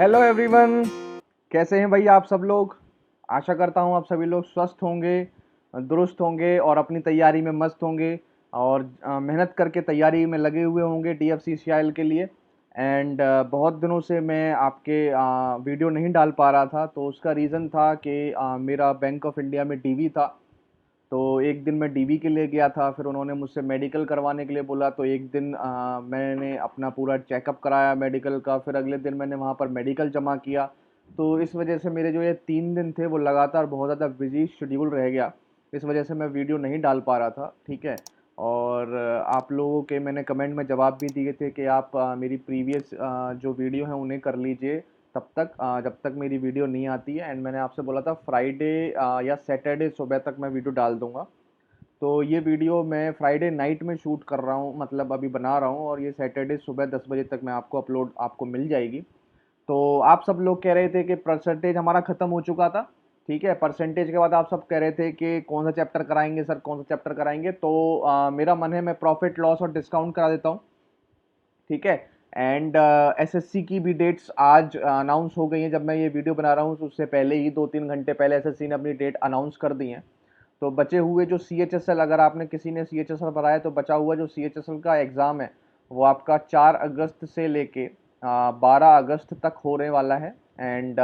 Hello everyone, कैसे हैं भाई आप सब लोग। आशा करता हूँ आप सभी लोग स्वस्थ होंगे, दुरुस्त होंगे और अपनी तैयारी में मस्त होंगे और मेहनत करके तैयारी में लगे हुए होंगे DFCCIL के लिए। एंड बहुत दिनों से मैं आपके वीडियो नहीं डाल पा रहा था, तो उसका रीज़न था कि मेरा बैंक ऑफ इंडिया में डीवी था। तो एक दिन मैं डीवी के लिए गया था, फिर उन्होंने मुझसे मेडिकल करवाने के लिए बोला, तो एक दिन मैंने अपना पूरा चेकअप कराया मेडिकल का, फिर अगले दिन मैंने वहाँ पर मेडिकल जमा किया। तो इस वजह से मेरे जो ये 3 दिन थे वो लगातार बहुत ज़्यादा बिजी शेड्यूल रह गया। इस वजह से मैं वीडियो नहीं डाल पा रहा था, ठीक है। और आप लोगों के मैंने कमेंट में जवाब भी दिए थे कि आप मेरी प्रीवियस जो वीडियो हैं उन्हें कर लीजिए तब तक, जब तक मेरी वीडियो नहीं आती है। एंड मैंने आपसे बोला था फ्राइडे या सैटरडे सुबह तक मैं वीडियो डाल दूंगा। तो ये वीडियो मैं फ्राइडे नाइट में शूट कर रहा हूँ, मतलब अभी बना रहा हूँ, और ये सैटरडे सुबह 10 बजे तक मैं आपको अपलोड आपको मिल जाएगी। तो आप सब लोग कह रहे थे कि परसेंटेज हमारा ख़त्म हो चुका था, ठीक है। परसेंटेज के बाद आप सब कह रहे थे कि कौन सा चैप्टर कराएंगे सर, कौन सा चैप्टर कराएंगे। तो मेरा मन है मैं प्रॉफिट लॉस और डिस्काउंट करा देता हूँ, ठीक है। एंड एसएससी की भी डेट्स आज अनाउंस हो गई हैं। जब मैं ये वीडियो बना रहा हूँ तो उससे पहले ही 2-3 घंटे पहले एसएससी ने अपनी डेट अनाउंस कर दी है। तो बचे हुए जो CHSL, अगर आपने किसी ने CHSL भरा है तो बचा हुआ जो CHSL का एग्ज़ाम है वो आपका 4 अगस्त से लेके 12 अगस्त तक होने वाला है। एंड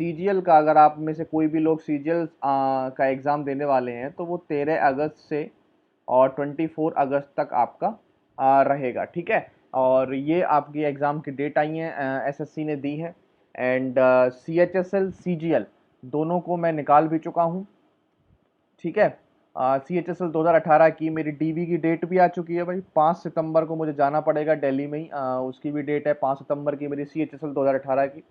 CGL का, अगर आप में से कोई भी लोग CGL का एग्ज़ाम देने वाले हैं तो वो 13 अगस्त से और 24 अगस्त तक आपका रहेगा, ठीक है। और ये आपकी एग्ज़ाम की डेट आई है, एसएससी ने दी है। एंड CHSL CGL दोनों को मैं निकाल भी चुका हूँ, ठीक है। CHSL 2018 की मेरी डीवी की डेट भी आ चुकी है भाई। 5 सितंबर को मुझे जाना पड़ेगा दिल्ली में ही, उसकी भी डेट है 5 सितंबर की मेरी CHSL 2018 की।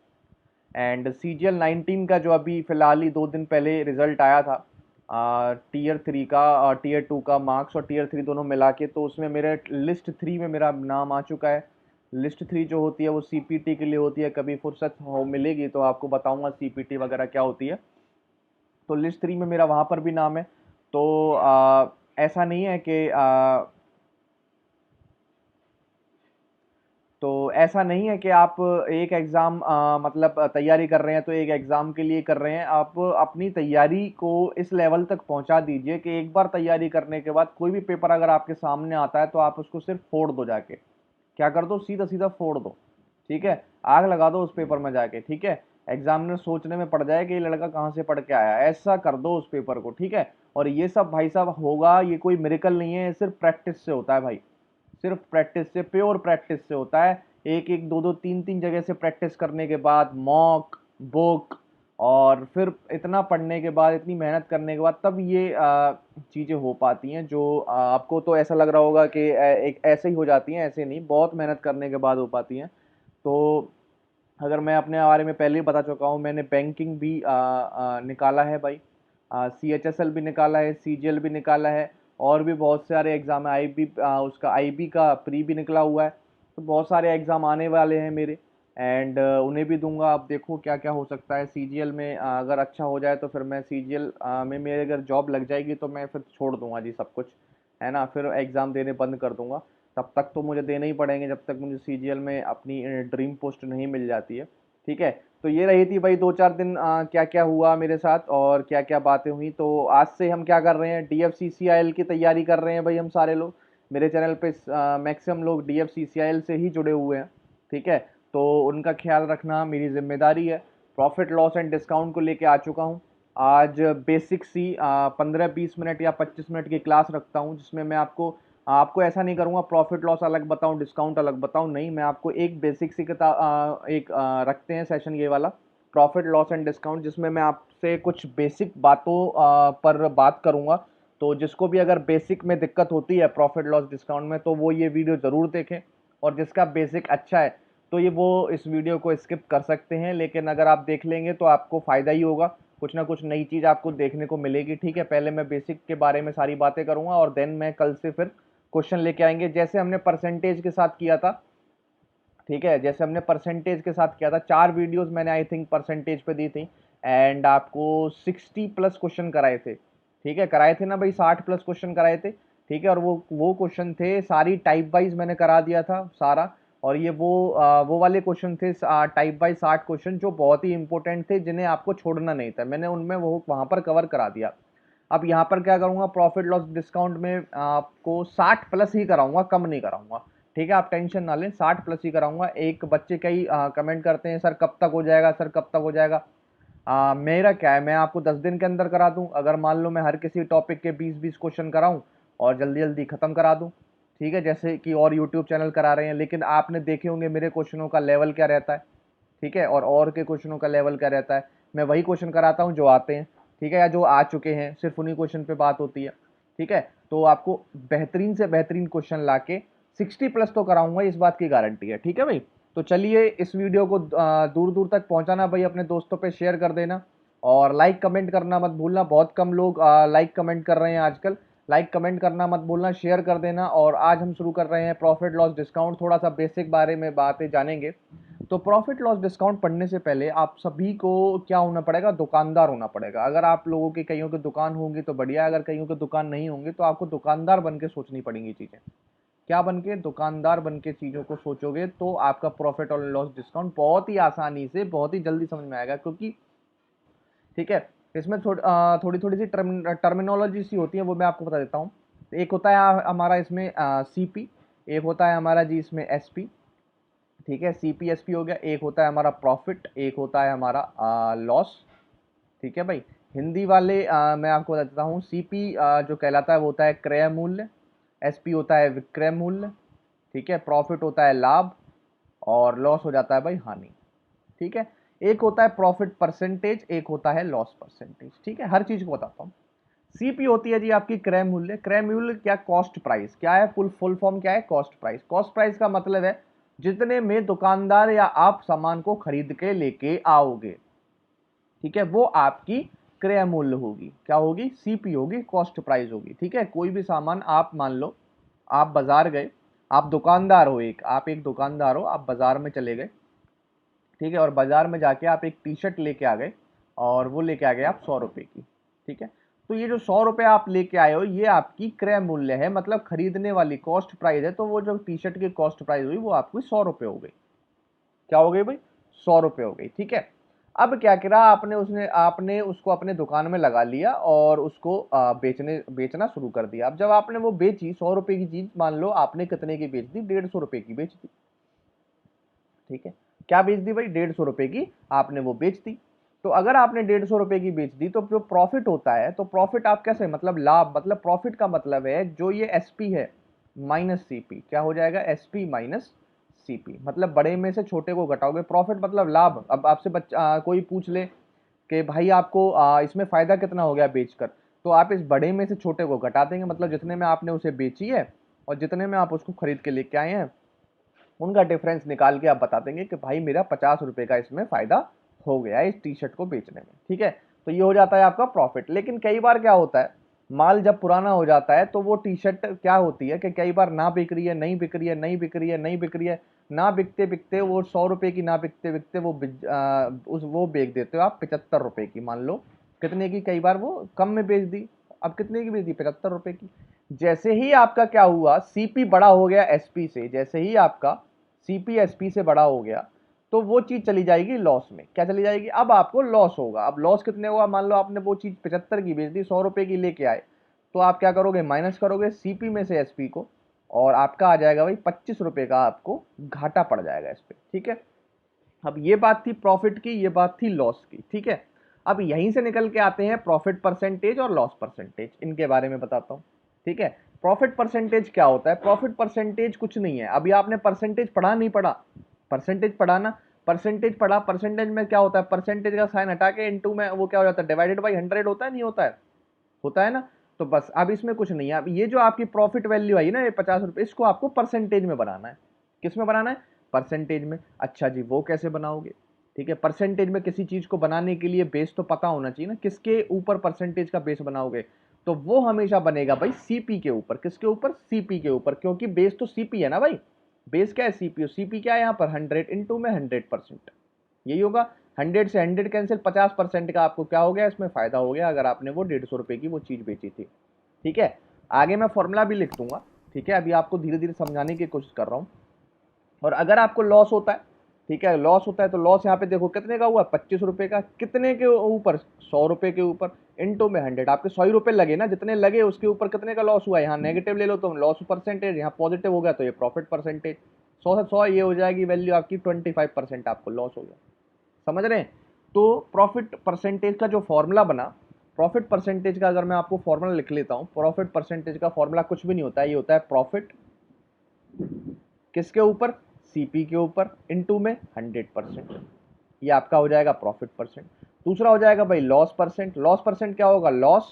एंड CGL 19 का जो अभी फ़िलहाल ही 2 दिन पहले रिज़ल्ट आया था, टियर 3 का और टियर 2 का मार्क्स और टियर 3 दोनों मिला के, तो उसमें मेरे लिस्ट 3 में मेरा नाम आ चुका है। लिस्ट 3 जो होती है वो CPT के लिए होती है, कभी फुर्सत हो मिलेगी तो आपको बताऊंगा CPT वगैरह क्या होती है। तो लिस्ट 3 में मेरा वहाँ पर भी नाम है। तो ऐसा नहीं है कि तो ऐसा नहीं है कि आप एक एग्ज़ाम मतलब तैयारी कर रहे हैं तो एक एग्ज़ाम के लिए कर रहे हैं। आप अपनी तैयारी को इस लेवल तक पहुंचा दीजिए कि एक बार तैयारी करने के बाद कोई भी पेपर अगर आपके सामने आता है तो आप उसको सिर्फ फोड़ दो जाके। क्या कर दो, सीधा सीधा फोड़ दो, ठीक है। आग लगा दो उस पेपर में जाके, ठीक है। एग्जामिनर सोचने में पड़ जाए कि ये लड़का कहाँ से पढ़ के आया, ऐसा कर दो उस पेपर को, ठीक है। और ये सब भाई साहब होगा, ये कोई मिरेकल नहीं है, ये सिर्फ प्रैक्टिस से होता है भाई। सिर्फ प्रैक्टिस से, प्योर प्रैक्टिस से होता है। एक एक दो दो तीन तीन जगह से प्रैक्टिस करने के बाद, मॉक, बुक, और फिर इतना पढ़ने के बाद, इतनी मेहनत करने के बाद तब ये चीज़ें हो पाती हैं। जो आपको तो ऐसा लग रहा होगा कि एक ऐसे ही हो जाती हैं, ऐसे नहीं, बहुत मेहनत करने के बाद हो पाती हैं। तो अगर मैं अपने बारे में पहले ही बता चुका हूँ, मैंने बैंकिंग भी निकाला है भाई, CHSL भी निकाला है, CGL भी निकाला है, और भी बहुत सारे एग्ज़ाम है। IB, उसका IB का प्री भी निकला हुआ है। तो बहुत सारे एग्ज़ाम आने वाले हैं मेरे। एंड उन्हें भी दूंगा। आप देखो क्या क्या हो सकता है। CGL में अगर अच्छा हो जाए तो फिर मैं CGL में मेरे अगर जॉब लग जाएगी तो मैं फिर छोड़ दूंगा जी सब कुछ, है ना। फिर एग्ज़ाम देने बंद कर दूंगा। तब तक तो मुझे देने ही पड़ेंगे जब तक मुझे CGL में अपनी ड्रीम पोस्ट नहीं मिल जाती है, ठीक है। तो ये रही थी भाई 2-4 दिन क्या क्या हुआ मेरे साथ और क्या क्या बातें हुई। तो आज से हम क्या कर रहे हैं, DFCCIL की तैयारी कर रहे हैं भाई हम सारे लोग। मेरे चैनल पे मैक्सिमम लोग DFCCIL से ही जुड़े हुए हैं, ठीक है। तो उनका ख्याल रखना मेरी जिम्मेदारी है। प्रॉफिट लॉस एंड डिस्काउंट को लेके आ चुका हूँ। आज बेसिक सी 15-20 मिनट या 25 मिनट की क्लास रखता हूँ, जिसमें मैं आपको आपको ऐसा नहीं करूँगा प्रॉफिट लॉस अलग बताऊँ, डिस्काउंट अलग बताऊँ, नहीं। मैं आपको एक बेसिक सी किताब एक रखते हैं सेशन ये वाला, प्रॉफिट लॉस एंड डिस्काउंट, जिसमें मैं आपसे कुछ बेसिक बातों पर बात करूँगा। तो जिसको भी अगर बेसिक में दिक्कत होती है प्रॉफिट लॉस डिस्काउंट में, तो वो ये वीडियो ज़रूर देखें। और जिसका बेसिक अच्छा है तो ये वो इस वीडियो को स्किप कर सकते हैं, लेकिन अगर आप देख लेंगे तो आपको फ़ायदा ही होगा। कुछ ना कुछ नई चीज़ आपको देखने को मिलेगी, ठीक है। पहले मैं बेसिक के बारे में सारी बातें करूँगा और देन मैं कल से फिर क्वेश्चन लेके आएंगे, जैसे हमने परसेंटेज के साथ किया था, ठीक है। जैसे हमने परसेंटेज के साथ किया था, 4 वीडियोस मैंने आई थिंक परसेंटेज पे दी थी। एंड आपको 60+ क्वेश्चन कराए थे, ठीक है। कराए थे ना भाई, 60+ क्वेश्चन कराए थे, ठीक है। और वो क्वेश्चन थे सारी टाइप वाइज मैंने करा दिया था सारा। और ये वो वाले क्वेश्चन थे टाइप बाई 60 क्वेश्चन जो बहुत ही इंपॉर्टेंट थे, जिन्हें आपको छोड़ना नहीं था। मैंने उनमें वो वहां पर कवर करा दिया। अब यहाँ पर क्या करूंगा, प्रॉफिट लॉस डिस्काउंट में आपको 60 प्लस ही कराऊंगा, कम नहीं कराऊंगा। ठीक है, आप टेंशन ना लें, 60 प्लस ही कराऊंगा। एक बच्चे कई कमेंट करते हैं, सर कब तक हो जाएगा, सर कब तक हो जाएगा। मेरा क्या है, मैं आपको 10 दिन के अंदर करा दूं। अगर मान लो मैं हर किसी टॉपिक के 20-20 क्वेश्चन कराऊं और जल्दी जल्दी खत्म करा दूं, ठीक है, जैसे कि और यूट्यूब चैनल करा रहे हैं। लेकिन आपने देखे होंगे मेरे क्वेश्चनों का लेवल क्या रहता है, ठीक है, और के क्वेश्चनों का लेवल क्या रहता है। मैं वही क्वेश्चन कराता हूँ जो आते हैं, ठीक है, या जो आ चुके हैं, सिर्फ उन्हीं क्वेश्चन पे बात होती है। ठीक है, तो आपको बेहतरीन से बेहतरीन क्वेश्चन लाके 60 प्लस तो कराऊंगा, इस बात की गारंटी है। ठीक है भाई, तो चलिए इस वीडियो को दूर दूर तक पहुंचाना भाई, अपने दोस्तों पे शेयर कर देना और लाइक कमेंट करना मत भूलना। बहुत कम लोग लाइक कमेंट कर रहे हैं आजकल। लाइक कमेंट करना मत भूलना, शेयर कर देना। और आज हम शुरू कर रहे हैं प्रॉफिट लॉस डिस्काउंट। थोड़ा सा बेसिक बारे में बातें जानेंगे। तो प्रॉफिट लॉस डिस्काउंट पढ़ने से पहले आप सभी को क्या होना पड़ेगा, दुकानदार होना पड़ेगा। अगर आप लोगों की कईयों की दुकान होगी तो बढ़िया, अगर कईयों की दुकान नहीं होंगी तो आपको दुकानदार बन के सोचनी पड़ेंगी चीजें। क्या बन के, दुकानदार बन के चीजों को सोचोगे तो आपका प्रॉफिट और लॉस डिस्काउंट बहुत ही आसानी से, बहुत ही जल्दी समझ में आएगा। क्योंकि ठीक है, इसमें थोड़ी थोड़ी सी टर्मिनोलॉजी सी होती है, वो मैं आपको बता देता हूँ। एक होता है हमारा इसमें सीपी, एक होता है हमारा जी इसमें एसपी। ठीक है, सीपी एसपी हो गया। एक होता है हमारा प्रॉफिट, एक होता है हमारा लॉस। ठीक है भाई, हिंदी वाले मैं आपको बता देता हूँ। सीपी जो कहलाता है वो होता है क्रय मूल्य, एसपी होता है विक्रय मूल्य, ठीक है, प्रॉफिट होता है लाभ, और लॉस हो जाता है भाई हानि। ठीक है, एक होता है प्रॉफिट परसेंटेज, एक होता है लॉस परसेंटेज। ठीक है, हर चीज को बताता हूँ। सीपी होती है जी आपकी क्रय मूल्य। क्रय मूल्य क्या, कॉस्ट प्राइस। क्या है, फुल फॉर्म क्या है, कॉस्ट प्राइस। कॉस्ट प्राइस का मतलब है जितने में दुकानदार या आप सामान को खरीद के लेके आओगे, ठीक है, वो आपकी क्रय मूल्य होगी। क्या होगी, सीपी होगी, कॉस्ट प्राइस होगी। ठीक है, कोई भी सामान आप मान लो, आप बाजार गए, आप दुकानदार हो, आप एक दुकानदार हो, आप बाजार में चले गए, ठीक है, और बाजार में जाके आप एक टी शर्ट लेके आ गए, और वो लेके आ गए आप 100 रुपए की। ठीक है, तो ये जो 100 रुपए आप लेके आए हो, ये आपकी क्रय मूल्य है, मतलब खरीदने वाली कॉस्ट प्राइस है। तो वो जो टी शर्ट की कॉस्ट प्राइस हुई वो आपकी 100 रुपए हो गई। क्या हो गई भाई, 100 रुपए हो गई। ठीक है, अब क्या करा आपने उसको अपने दुकान में लगा लिया और उसको बेचना शुरू कर दिया। अब जब आपने वो बेची 100 रुपए की चीज, मान लो आपने कितने की बेच दी, 150 रुपए की बेच दी। ठीक है, क्या बेच दी भाई, 150 रुपए की आपने वो बेच दी। तो अगर आपने 150 रुपए की बेच दी, तो जो प्रॉफिट होता है, तो प्रॉफिट आप कैसे, मतलब लाभ, मतलब प्रॉफिट का मतलब है जो ये एसपी है माइनस सीपी। क्या हो जाएगा, एसपी माइनस सीपी, मतलब बड़े में से छोटे को घटाओगे। प्रॉफिट मतलब लाभ। अब आपसे कोई पूछ ले कि भाई आपको इसमें फायदा कितना हो गया बेचकर, तो आप इस बड़े में से छोटे को घटा देंगे, मतलब जितने में आपने उसे बेची है और जितने में आप उसको खरीद के लेके आए हैं, उनका डिफरेंस निकाल के आप बता देंगे कि भाई मेरा 50 रुपए का इसमें फायदा हो गया इस टी शर्ट को बेचने में। ठीक है, तो ये हो जाता है आपका प्रॉफिट। लेकिन कई बार क्या होता है, माल जब पुराना हो जाता है तो वो टी शर्ट क्या होती है कि कई बार ना बिक रही है, नहीं बिक रही है, नहीं बिक रही है, नहीं बिक रही है, ना बिकते बिकते वो 100 रुपए की, ना बिकते बिकते वो बेच देते हो आप 75 रुपए की। मान लो कितने की, कई बार वो कम में बेच दी। अब कितने की बेच दी, 75 रुपए की। जैसे ही आपका क्या हुआ, सीपी बड़ा हो गया एसपी से, जैसे ही आपका सीपी एसपी से बड़ा हो गया, तो वो चीज चली जाएगी लॉस में। क्या चली जाएगी, अब आपको लॉस होगा। अब लॉस कितने हुआ, मान लो आपने वो चीज 75 की बेच दी, 100 रुपए की लेके आए, तो आप क्या करोगे, माइनस करोगे सीपी में से एसपी को, और आपका आ जाएगा भाई 25 रुपए का आपको घाटा पड़ जाएगा इस पे। ठीक है, अब ये बात थी प्रॉफिट की, ये बात थी लॉस की। ठीक है, अब यहीं से निकल के आते हैं प्रॉफिट परसेंटेज और लॉस परसेंटेज, इनके बारे में बताता हूं। ठीक है, प्रॉफिट परसेंटेज क्या होता है, प्रॉफिट परसेंटेज कुछ नहीं है। अभी आपने परसेंटेज पढ़ा नहीं पढ़ा, परसेंटेज पढ़ा ना, परसेंटेज पढ़ा। परसेंटेज में क्या होता है, परसेंटेज का साइन हटा के इनटू में वो क्या हो जाता है, डिवाइडेड बाई 100 होता है, नहीं होता है, होता है ना। तो बस अब इसमें कुछ नहीं है। अब ये जो आपकी प्रॉफिट वैल्यू आई ना, ये 50 रुपए, इसको आपको परसेंटेज में बनाना है। किस में बनाना है, परसेंटेज में। अच्छा जी, वो कैसे बनाओगे। ठीक है, परसेंटेज में किसी चीज को बनाने के लिए बेस तो पता होना चाहिए ना, किसके ऊपर परसेंटेज का बेस बनाओगे। तो वो हमेशा बनेगा भाई सीपी के ऊपर। किसके ऊपर, सीपी के ऊपर, क्योंकि बेस तो सीपी है ना भाई। बेस क्या है, सीपी। सीपी क्या है यहाँ पर, 100 इंटू में 100%, यही होगा। 100 से 100 कैंसिल, 50% का आपको क्या हो गया, इसमें फायदा हो गया, अगर आपने वो 150 रुपए की वो चीज बेची थी। ठीक है, आगे मैं फॉर्मूला भी लिख दूंगा। ठीक है, अभी आपको धीरे धीरे समझाने की कोशिश कर रहा हूं। और अगर आपको लॉस होता है, ठीक है, लॉस होता है, तो लॉस यहाँ पे देखो कितने का हुआ, 25 रुपए का, कितने के ऊपर, 100 रुपए के ऊपर, इनटू में 100, आपके 100 रुपए लगे ना, जितने लगे उसके ऊपर कितने का लॉस हुआ, यहाँ नेगेटिव ले लो तो लॉस परसेंटेज, यहाँ पॉजिटिव हो गया तो ये प्रॉफिट परसेंटेज, 100 से 100 ये हो जाएगी वैल्यू आपकी, 25% आपको लॉस हो गया। समझ रहे हैं? तो प्रॉफिट परसेंटेज का जो फॉर्मूला बना, प्रॉफिट परसेंटेज का अगर मैं आपको फॉर्मूला लिख लेता हूं, प्रॉफिट परसेंटेज का फॉर्मूला कुछ भी नहीं होता है, ये होता है प्रॉफिट किसके ऊपर, सीपी के ऊपर, इनटू में 100%, ये आपका हो जाएगा प्रॉफिट परसेंट। दूसरा हो जाएगा भाई लॉस परसेंट, लॉस परसेंट क्या होगा, लॉस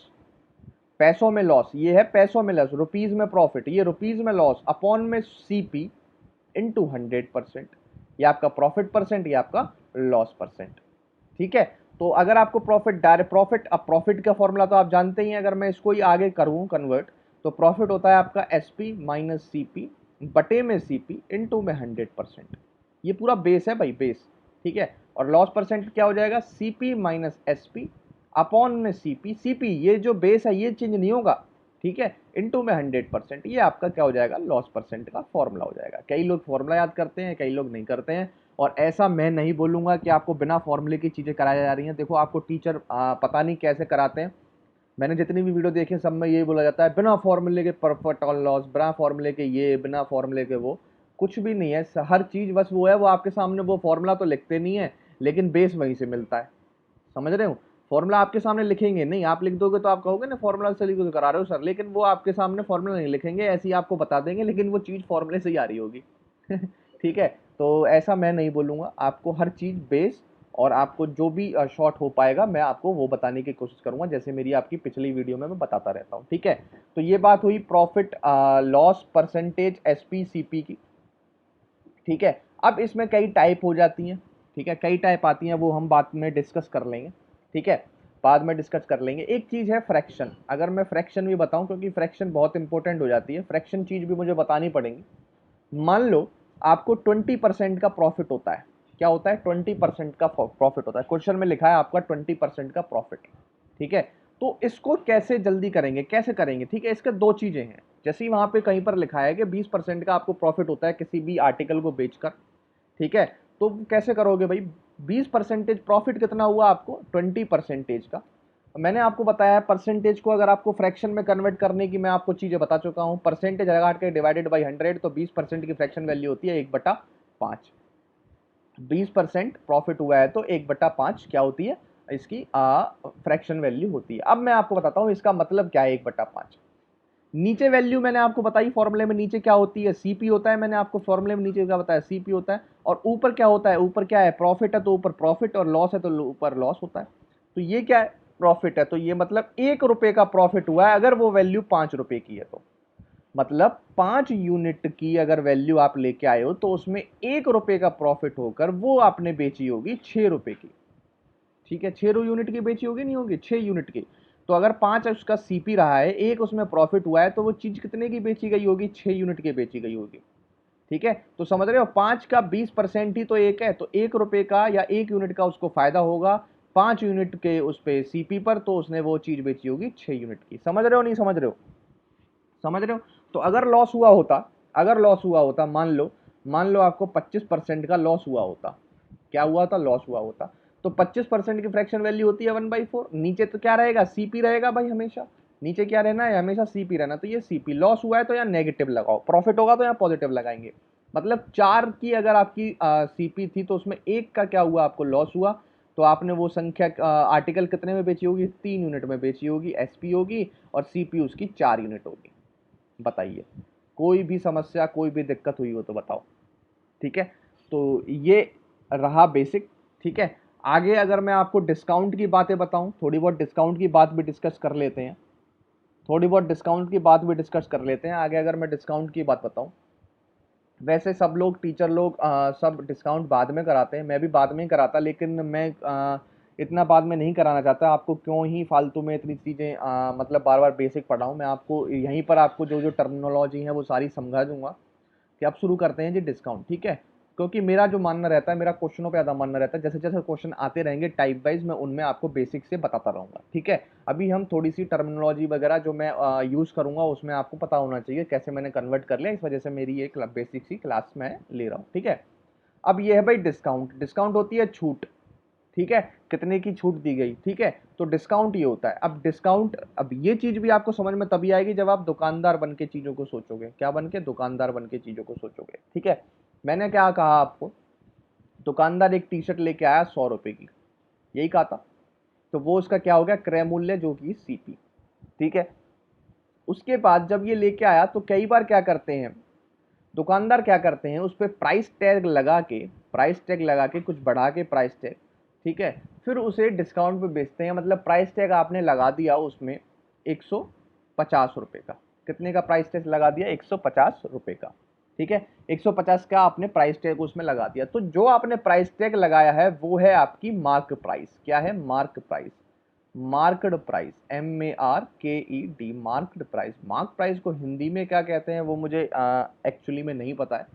पैसों में लॉस, ये है पैसों में लॉस, रुपीज में प्रॉफिट, ये रुपीज में लॉस, अपॉन में सीपी इनटू 100%, ये आपका प्रॉफिट परसेंट, ये आपका लॉस परसेंट। ठीक है, तो अगर आपको प्रॉफिट, डायरेक्ट प्रॉफिट, अब प्रॉफिट का फॉर्मूला तो आप जानते ही हैं, अगर मैं इसको ही आगे करूं कन्वर्ट, तो प्रॉफिट होता है आपका एसपी माइनस सीपी बटे में सीपी इनटू में 100%, ये पूरा बेस है भाई, बेस। ठीक है, और लॉस परसेंट क्या हो जाएगा, सीपी माइनस एसपी अपॉन में सीपी, सीपी ये जो बेस है ये चेंज नहीं होगा, ठीक है, इनटू में 100%, ये आपका क्या हो जाएगा, लॉस परसेंट का फॉर्मूला हो जाएगा। कई लोग फॉर्मूला याद करते हैं, कई लोग नहीं करते हैं, और ऐसा मैं नहीं बोलूंगा कि आपको बिना फॉर्मूले की चीज़ें कराई जा रही हैं। देखो आपको टीचर पता नहीं कैसे कराते हैं, मैंने जितनी भी वीडियो देखी सब में यही बोला जाता है बिना फॉर्मूले के प्रॉफिट और लॉस, बिना फॉर्मूले के ये, बिना फॉर्मूले के वो, कुछ भी नहीं है। हर चीज़ बस वो है, वो आपके सामने वो फॉर्मूला तो लिखते नहीं है, लेकिन बेस वहीं से मिलता है। समझ रहे हो? फॉर्मूला आपके सामने लिखेंगे नहीं, आप लिख दोगे तो आप कहोगे ना फॉर्मूला से लिख करा रहे हो सर, लेकिन वो आपके सामने फॉर्मूला नहीं लिखेंगे, ऐसे ही आपको बता देंगे, लेकिन वो चीज़ फॉर्मूले से ही आ रही होगी। ठीक है, तो ऐसा मैं नहीं बोलूँगा, आपको हर चीज़ बेस, और आपको जो भी शॉर्ट हो पाएगा मैं आपको वो बताने की कोशिश करूंगा, जैसे मेरी आपकी पिछली वीडियो में मैं बताता रहता हूँ। ठीक है, तो ये बात हुई profit loss percentage SP CP की। ठीक है, अब इसमें कई टाइप हो जाती हैं, ठीक है, कई टाइप आती हैं, वो हम बाद में डिस्कस कर लेंगे। ठीक है, बाद में डिस्कस कर लेंगे। एक चीज़ है फ्रैक्शन, अगर मैं फ्रैक्शन भी बताऊं, क्योंकि फ्रैक्शन बहुत इंपॉर्टेंट हो जाती है, फ्रैक्शन चीज़ भी मुझे बतानी पड़ेगी। मान लो आपको 20% का प्रॉफिट होता है, क्या होता है, 20% का प्रॉफिट होता है, क्वेश्चन में लिखा है आपका 20% का प्रॉफिट। ठीक है, तो इसको कैसे जल्दी करेंगे, कैसे करेंगे, ठीक है, इसके दो चीजें हैं। जैसे ही वहां पे कहीं पर लिखा है कि 20% का आपको प्रॉफिट होता है किसी भी आर्टिकल को बेचकर, ठीक है, तो कैसे करोगे भाई, 20% प्रॉफिट कितना हुआ आपको, 20% का। मैंने आपको बताया है परसेंटेज को अगर आपको फ्रैक्शन में कन्वर्ट करने की मैं आपको चीजें बता चुका हूं, परसेंटेज लगा के डिवाइडेड बाई 100, तो 20% की फ्रैक्शन वैल्यू होती है 1/5। 20% प्रॉफिट हुआ है तो 1/5 क्या होती है, इसकी फ्रैक्शन वैल्यू होती है। अब मैं आपको बताता हूं इसका मतलब क्या है 1/5। नीचे वैल्यू मैंने आपको बताई फॉर्मूले में, नीचे क्या होती है, सीपी होता है, मैंने आपको फॉर्मूले में नीचे क्या बताया, सीपी होता है, और ऊपर क्या होता है, ऊपर क्या है, प्रॉफिट है तो ऊपर प्रॉफिट, और लॉस है तो ऊपर लॉस होता है। तो ये क्या है, प्रॉफिट है, तो ये मतलब 1 रुपए का प्रॉफिट हुआ है, अगर वो वैल्यू 5 रुपए की है तो, मतलब 5 यूनिट की अगर वैल्यू आप लेके आए हो तो उसमें 1 रुपए का प्रॉफिट होकर वो आपने बेची होगी 6 रुपए की। ठीक है, 6 यूनिट की बेची होगी, नहीं होगी, 6 यूनिट की। तो अगर 5 उसका सीपी रहा है, एक उसमें प्रॉफिट हुआ है, तो वो चीज कितने की बेची गई होगी, 6 यूनिट की बेची गई होगी। ठीक है, तो समझ रहे हो, 5 का 20% ही तो एक है, तो 1 रुपए का या 1 यूनिट का उसको फायदा होगा 5 यूनिट के उस पे सीपी पर, तो उसने वो चीज बेची होगी 6 यूनिट की। समझ रहे हो, नहीं समझ रहे हो, समझ रहे हो? तो अगर लॉस हुआ होता, अगर लॉस हुआ होता, मान लो आपको 25% का लॉस हुआ होता, क्या हुआ था, लॉस हुआ होता, तो 25% की फ्रैक्शन वैल्यू होती है 1/4। नीचे तो क्या रहेगा, सीपी रहेगा भाई, हमेशा नीचे क्या रहना है, हमेशा सीपी रहना, तो ये सीपी। लॉस हुआ है तो यहाँ नेगेटिव लगाओ, प्रॉफिट होगा तो यहाँ पॉजिटिव लगाएंगे। मतलब 4 की अगर आपकी सीपी थी तो उसमें एक का क्या हुआ, आपको लॉस हुआ, तो आपने वो संख्या आर्टिकल कितने में बेची होगी, 3 यूनिट में बेची होगी, एसपी होगी, और सीपी उसकी 4 यूनिट होगी। बताइए, कोई भी समस्या, कोई भी दिक्कत हुई हो तो बताओ। ठीक है, तो ये रहा बेसिक। ठीक है, आगे अगर मैं आपको डिस्काउंट की बातें बताऊं, थोड़ी बहुत डिस्काउंट की बात भी डिस्कस कर लेते हैं, थोड़ी बहुत डिस्काउंट की बात भी डिस्कस कर लेते हैं आगे, अगर मैं डिस्काउंट की बात बताऊं। वैसे सब लोग, टीचर लोग सब डिस्काउंट बाद में कराते हैं, मैं भी बाद में ही कराता, लेकिन मैं इतना बाद में नहीं कराना चाहता, आपको क्यों ही फालतू में इतनी चीज़ें मतलब बार बार बेसिक पढ़ाऊँ। मैं आपको यहीं पर आपको जो जो टर्मिनोलॉजी है वो सारी समझा दूंगा, कि अब शुरू करते हैं जी डिस्काउंट। ठीक है, क्योंकि मेरा जो मानना रहता है, मेरा क्वेश्चनों पे ज़्यादा मानना रहता है, जैसे जैसे क्वेश्चन आते रहेंगे टाइप वाइज मैं उनमें आपको बेसिक से बताता रहूँगा, ठीक है। अभी हम थोड़ी सी टर्मिनोलॉजी वगैरह जो मैं यूज़ करूँगा उसमें आपको पता होना चाहिए कैसे मैंने कन्वर्ट कर लिया, इस वजह से मेरी एक बेसिक सी क्लास मैं ले रहा हूँ, ठीक है। अब ये है भाई डिस्काउंट, डिस्काउंट होती है छूट, ठीक है, कितने की छूट दी गई, ठीक है। तो डिस्काउंट ये होता है। अब डिस्काउंट, अब ये चीज भी आपको समझ में तभी आएगी जब आप दुकानदार बन के चीजों को सोचोगे। क्या बन के? दुकानदार बन के चीजों को सोचोगे, ठीक है। मैंने क्या कहा आपको, दुकानदार एक टी शर्ट लेके आया 100 रुपए की, यही कहा था। तो वो उसका क्या हो गया? क्रय मूल्य, जो कि सीपी, ठीक है। उसके बाद जब ये लेके आया तो कई बार क्या करते हैं दुकानदार, क्या करते हैं उस पर प्राइस टैग लगा के, प्राइस टैग लगा के कुछ बढ़ा के प्राइस टैग, ठीक है, फिर उसे डिस्काउंट पे बेचते हैं। मतलब प्राइस टैग आपने लगा दिया उसमें 150 रुपए का, कितने का प्राइस टैग लगा दिया? 150 रुपए का, ठीक है। 150 का आपने प्राइस टैग उसमें लगा दिया। तो जो आपने प्राइस टैग लगाया है वो है आपकी मार्क प्राइस। क्या है? Mark price, marked price, MARKED, marked price. Mark price को हिंदी में क्या कहते हैं वो मुझे एक्चुअली में नहीं पता है,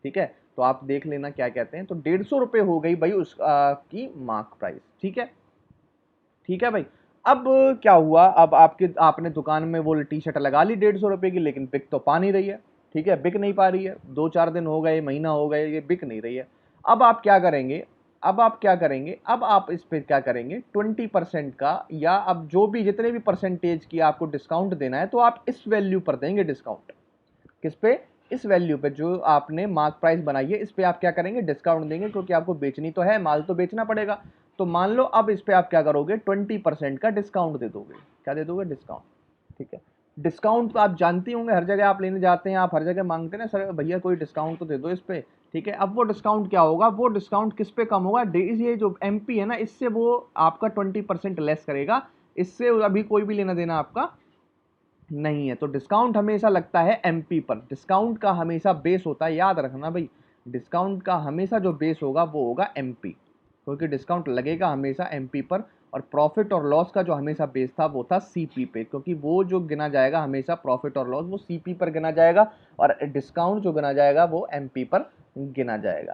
ठीक है, तो आप देख लेना क्या कहते हैं। तो 150 रुपए हो गई भाई उस की मार्क प्राइस, ठीक है, ठीक है भाई। अब क्या हुआ, अब आपने दुकान में वो टी शर्ट लगा ली 150 रुपए की, लेकिन बिक तो पा नहीं रही है, ठीक है, बिक नहीं पा रही है, 2-4 दिन हो गए, महीना हो गए, ये बिक नहीं रही है। अब आप क्या करेंगे, अब आप इस पे क्या करेंगे, 20% का, या अब जो भी जितने भी परसेंटेज की आपको डिस्काउंट देना है तो आप इस वैल्यू पर देंगे डिस्काउंट। किस पे? इस वैल्यू पे जो आपने मार्क प्राइस बनाई है, इस पे आप क्या करेंगे? डिस्काउंट देंगे, क्योंकि आपको बेचनी तो है, माल तो बेचना पड़ेगा। तो मान लो अब इस पे आप क्या करोगे? 20% का डिस्काउंट दे दोगे। क्या दे दोगे? डिस्काउंट, ठीक है। डिस्काउंट तो आप जानते होंगे, हर जगह आप लेने जाते हैं, आप हर जगह मांगते हैं ना, सर भैया कोई डिस्काउंट तो दे दो इस पे, ठीक है। अब वो डिस्काउंट क्या होगा? वो डिस्काउंट किस पे कम होगा? ये जो MP है ना, इससे वो आपका 20% लेस करेगा, इससे अभी कोई भी लेना देना आपका नहीं है। तो डिस्काउंट हमेशा लगता है MP पर, डिस्काउंट का हमेशा बेस होता है, याद रखना भाई, डिस्काउंट का हमेशा जो बेस होगा वो होगा MP, क्योंकि डिस्काउंट लगेगा हमेशा MP पर। और प्रॉफिट और लॉस का जो हमेशा बेस था वो था CP पे, क्योंकि वो जो गिना जाएगा हमेशा प्रॉफिट और लॉस वो CP पर गिना जाएगा, और डिस्काउंट जो गिना जाएगा वो MP पर गिना जाएगा,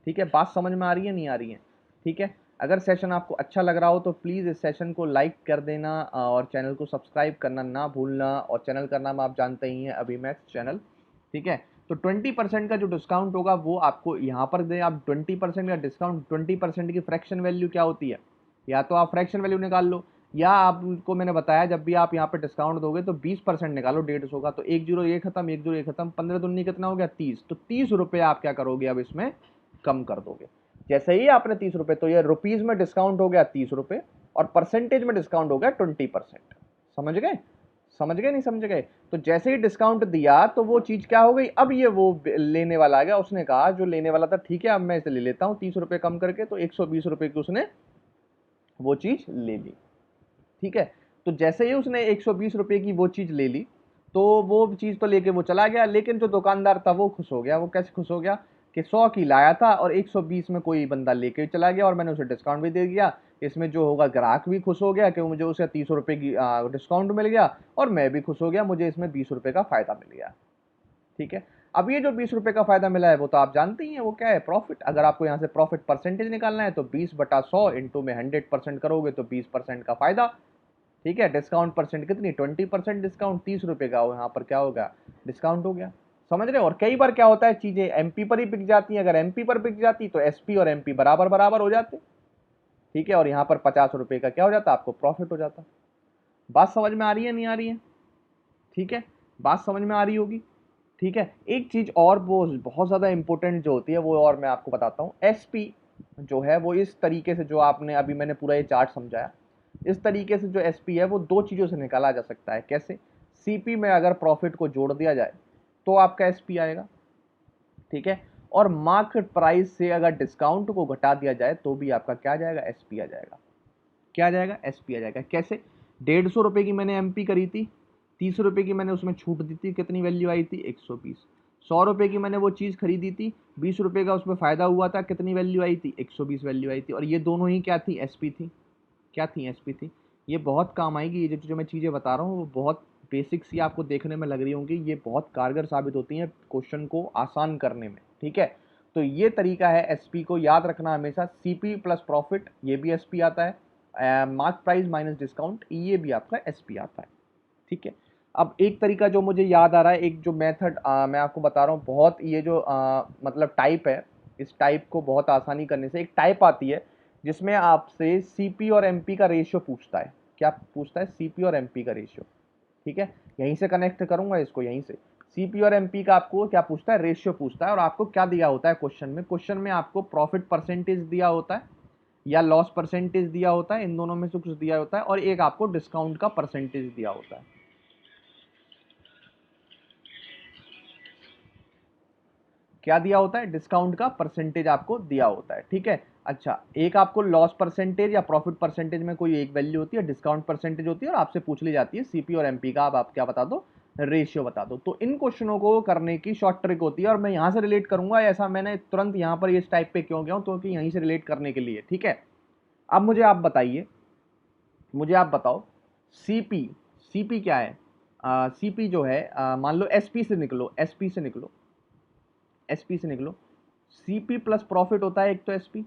ठीक है। बात समझ में आ रही है, नहीं आ रही है? ठीक है। अगर सेशन आपको अच्छा लग रहा हो तो प्लीज़ इस सेशन को लाइक कर देना, और चैनल को सब्सक्राइब करना ना भूलना, और चैनल का नाम आप जानते ही हैं, अभिमैक्स चैनल, ठीक है। तो 20% का जो डिस्काउंट होगा वो आपको यहाँ पर दें। आप 20% का डिस्काउंट, 20% की फ्रैक्शन वैल्यू क्या होती है? या तो आप फ्रैक्शन वैल्यू निकाल लो, या आपको मैंने बताया जब भी आप यहाँ पे डिस्काउंट दोगे तो 20% निकालो 150 का, तो 1 0 ये खत्म, 1 0 ये खत्म, 15 दूनी कितना हो गया? 30। तो 30 रुपये आप क्या करोगे? अब इसमें कम कर दोगे। जैसे ही आपने 30 रुपए, तो ये रुपीज में डिस्काउंट हो गया 30 रुपए, और परसेंटेज में डिस्काउंट हो गया 20%। समझ गए? समझ गए नहीं समझ गए? तो जैसे ही डिस्काउंट दिया तो वो चीज क्या हो गई? अब ये वो लेने वाला आ गया, उसने कहा जो लेने वाला था, ठीक है अब मैं इसे ले लेता हूँ 30 रुपए कम करके, तो 120 रुपए की उसने वो चीज ले ली, ठीक है। तो जैसे ही उसने 120 रुपए की वो चीज ले ली, तो वो चीज तो लेके वो चला गया, लेकिन जो दुकानदार था वो खुश हो गया। वो कैसे खुश हो गया? कि 100 की लाया था और 120 में कोई बंदा लेके चला गया, और मैंने उसे डिस्काउंट भी दे दिया। इसमें जो होगा, ग्राहक भी खुश हो गया कि मुझे उसे 30 रुपए की डिस्काउंट मिल गया, और मैं भी खुश हो गया, मुझे इसमें 20 रुपए का फायदा मिल गया, ठीक है। अब ये जो 20 रुपए का फायदा मिला है वो तो आप जानते ही हैं वो क्या है? प्रॉफिट। अगर आपको यहाँ से प्रॉफिट परसेंटेज निकालना है तो 20/100 इंटू में 100% करोगे तो 20% का फायदा, ठीक है। डिस्काउंट परसेंट कितनी? 20% डिस्काउंट, 30 रुपए का हो, यहाँ पर क्या होगा? डिस्काउंट हो गया। समझ रहे हो? और कई बार क्या होता है, चीजें MP पर ही बिक जाती हैं। अगर MP पर बिक जाती तो SP और MP बराबर बराबर हो जाते, ठीक है, और यहाँ पर 50 रुपए का क्या हो जाता? आपको प्रॉफिट हो जाता। बात समझ में आ रही है, नहीं आ रही है? ठीक है, बात समझ में आ रही होगी, ठीक है। एक चीज और वो बहुत ज्यादा इंपॉर्टेंट जो होती है वो, और मैं आपको बताता हूँ। SP जो है वो इस तरीके से, जो आपने अभी मैंने पूरा ये चार्ट समझाया, इस तरीके से जो SP है वो दो चीजों से निकाला जा सकता है। कैसे? CP में अगर प्रॉफिट को जोड़ दिया जाए तो आपका SP आएगा, ठीक है, और मार्केट प्राइस से अगर डिस्काउंट को घटा दिया जाए तो भी आपका क्या आ जाएगा? SP आ जाएगा। क्या आ जाएगा? SP आ जाएगा। कैसे? 150 रुपए की मैंने MP करी थी, 30 रुपए की मैंने उसमें छूट दी थी, कितनी वैल्यू आई थी? 120। 100 रुपए की मैंने वो चीज़ खरीदी थी, 20 रुपए का उसमें फायदा हुआ था, कितनी वैल्यू आई थी? 120 वैल्यू आई थी, और ये दोनों ही क्या थी? SP थी। क्या थी? SP थी। ये बहुत काम आएगी, ये जो मैं चीज़ें बता रहा हूँ वो बहुत बेसिक सी आपको देखने में लग रही होंगी, ये बहुत कारगर साबित होती हैं क्वेश्चन को आसान करने में, ठीक है। तो ये तरीका है एसपी को याद रखना हमेशा। सीपी प्लस प्रॉफिट, ये भी एसपी आता है। मार्क प्राइस माइनस डिस्काउंट, ये भी आपका एसपी आता है। ठीक है, अब एक तरीका जो मुझे याद आ रहा है, एक जो मेथड मैं आपको बता रहा हूँ, बहुत ये जो मतलब टाइप है, इस टाइप को बहुत आसानी करने से एक टाइप आती है जिसमें आपसे सीपी और एमपी का रेशियो पूछता है। क्या पूछता है? सीपी और एमपी का रेशियो। ठीक है, यहीं से कनेक्ट करूंगा इसको, यहीं से सीपी और एमपी का आपको क्या पूछता है? रेशियो पूछता है। और आपको क्या दिया होता है क्वेश्चन में? क्वेश्चन में आपको प्रॉफिट परसेंटेज दिया होता है या लॉस परसेंटेज दिया होता है, इन दोनों में से कुछ दिया होता है, और एक आपको डिस्काउंट का परसेंटेज दिया होता है। क्या दिया होता है? डिस्काउंट का परसेंटेज आपको दिया होता है। ठीक है, अच्छा, एक आपको लॉस परसेंटेज या प्रॉफिट परसेंटेज में कोई एक वैल्यू होती है, डिस्काउंट परसेंटेज होती है, और आपसे पूछ ली जाती है सीपी और एमपी का, अब आप क्या बता दो? रेशियो बता दो। तो इन क्वेश्चनों को करने की शॉर्ट ट्रिक होती है, और मैं यहां से रिलेट करूंगा। ऐसा मैंने तुरंत यहां पर इस टाइप पे क्यों गया हूं? क्योंकि यहीं से रिलेट करने के लिए। ठीक है, अब मुझे आप बताइए, मुझे आप बताओ, सीपी, सीपी क्या है? सीपी जो है, मान लो एसपी से निकलो, एसपी से निकलो, एसपी से निकलो। सीपी प्लस प्रॉफिट होता है एक तो एसपी,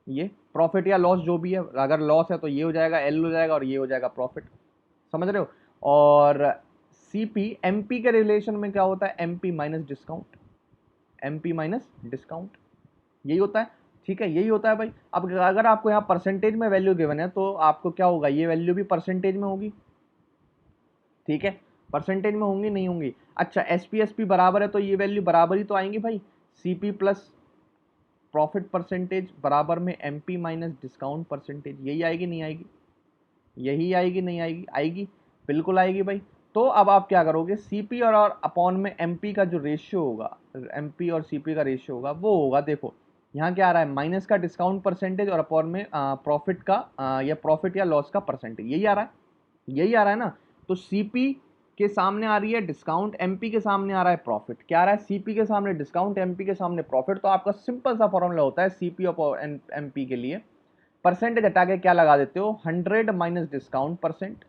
ये प्रॉफिट या लॉस जो भी है, अगर लॉस है तो ये हो जाएगा, एल हो जाएगा, और ये हो जाएगा प्रॉफिट। समझ रहे हो? और सीपी एमपी के रिलेशन में क्या होता है? MP minus discount, MP minus discount, यही होता है। ठीक है, यही होता है भाई। अब अगर आपको यहाँ परसेंटेज में वैल्यू गिवन है तो आपको क्या होगा? ये वैल्यू भी परसेंटेज में होगी। ठीक है, परसेंटेज में होंगी, नहीं होंगी? अच्छा, एसपी एसपी बराबर है तो ये वैल्यू बराबर ही तो आएंगी भाई। सीपी प्लस प्रॉफिट परसेंटेज बराबर में एमपी माइनस डिस्काउंट परसेंटेज, यही आएगी, नहीं आएगी? यही आएगी, नहीं आएगी? आएगी, बिल्कुल आएगी भाई। तो अब आप क्या करोगे? सीपी और अपॉन में एमपी का जो रेशियो होगा, एमपी और सीपी का रेशियो होगा, वो होगा, देखो यहाँ क्या आ रहा है? माइनस का डिस्काउंट परसेंटेज और अपॉन में प्रॉफिट का या प्रॉफिट या लॉस का परसेंटेज, यही आ रहा है, यही आ रहा है ना? तो सीपी के सामने आ रही है डिस्काउंट, एमपी के सामने आ रहा है प्रॉफिट। क्या आ रहा है? सीपी के सामने डिस्काउंट, एमपी के सामने प्रॉफिट। तो आपका सिंपल सा फॉर्मूला होता है सीपी और एमपी के लिए, परसेंटेज हटा के क्या लगा देते हो? 100 माइनस डिस्काउंट परसेंट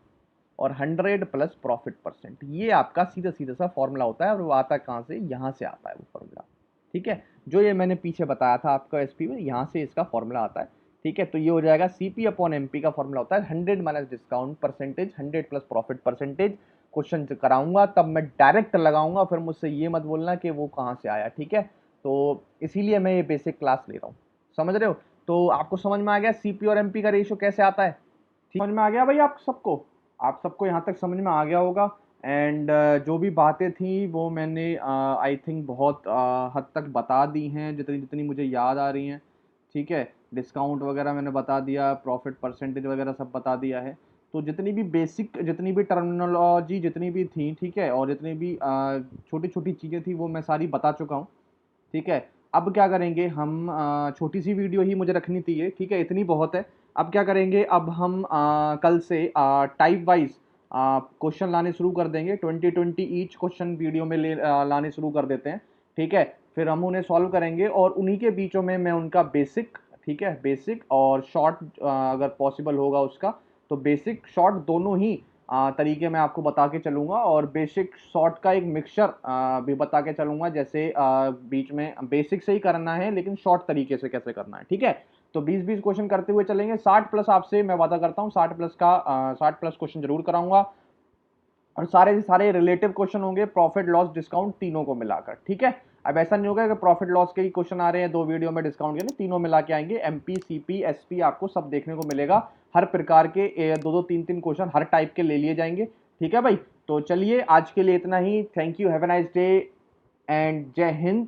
और 100 प्लस प्रॉफिट परसेंट। ये आपका सीधा सीधा सा फॉर्मूला होता है। और वो आता कहाँ से? यहाँ से आता है वो फॉर्मूला। ठीक है, जो ये मैंने पीछे बताया था आपका एसपी में, यहाँ से इसका फॉर्मूला आता है। ठीक है, तो ये हो जाएगा सीपी अपॉन एमपी का फॉर्मूला होता है 100 minus discount percentage, 100 plus profit percentage. Question कराऊंगा तब मैं डायरेक्ट लगाऊंगा, फिर मुझसे ये मत बोलना कि वो कहाँ से आया। ठीक है, तो इसीलिए मैं ये बेसिक क्लास ले रहा हूँ। समझ रहे हो? तो आपको समझ में आ गया सीपी और एमपी का रेशियो कैसे आता है? समझ में आ गया भाई आप सबको? आप सबको यहाँ तक समझ में आ गया होगा। एंड जो भी बातें थी वो मैंने आई थिंक बहुत हद तक बता दी हैं, जितनी जितनी मुझे याद आ रही हैं। ठीक है, डिस्काउंट वगैरह मैंने बता दिया, प्रॉफिट परसेंटेज वगैरह सब बता दिया है। तो जितनी भी बेसिक, जितनी भी टर्मिनोलॉजी जितनी भी थी, ठीक है, और जितनी भी छोटी छोटी चीज़ें थी वो मैं सारी बता चुका हूँ। ठीक है, अब क्या करेंगे हम? छोटी सी वीडियो ही मुझे रखनी थी ये, ठीक है, इतनी बहुत है। अब क्या करेंगे? अब हम कल से टाइप वाइज क्वेश्चन लाने शुरू कर देंगे, 20-20 ईच क्वेश्चन वीडियो में लाने शुरू कर देते हैं। ठीक है, फिर हम उन्हें सॉल्व करेंगे और उन्हीं के बीचों में मैं उनका बेसिक, ठीक है, बेसिक और शॉर्ट अगर पॉसिबल होगा उसका, तो बेसिक शॉर्ट दोनों ही तरीके मैं आपको बता के चलूंगा। और बेसिक शॉर्ट का एक मिक्सचर भी बता के चलूंगा, जैसे बीच में बेसिक से ही करना है लेकिन शॉर्ट तरीके से कैसे करना है। ठीक है, तो 20-20 क्वेश्चन करते हुए चलेंगे। 60 प्लस आपसे मैं वादा करता हूँ, 60 प्लस का 60 प्लस क्वेश्चन जरूर कराऊंगा। और सारे सारे रिलेटिव क्वेश्चन होंगे, प्रॉफिट लॉस डिस्काउंट तीनों को मिलाकर। ठीक है, अब ऐसा नहीं होगा कि प्रॉफिट लॉस के ही क्वेश्चन आ रहे हैं 2 वीडियो में, डिस्काउंट के नहीं, तीनों मिला के आएंगे। एमपी, सीपी, एसपी आपको सब देखने को मिलेगा। हर प्रकार के 2-2, 3-3 क्वेश्चन हर टाइप के ले लिए जाएंगे। ठीक है भाई, तो चलिए आज के लिए इतना ही। Thank you, have a nice day and जय हिंद।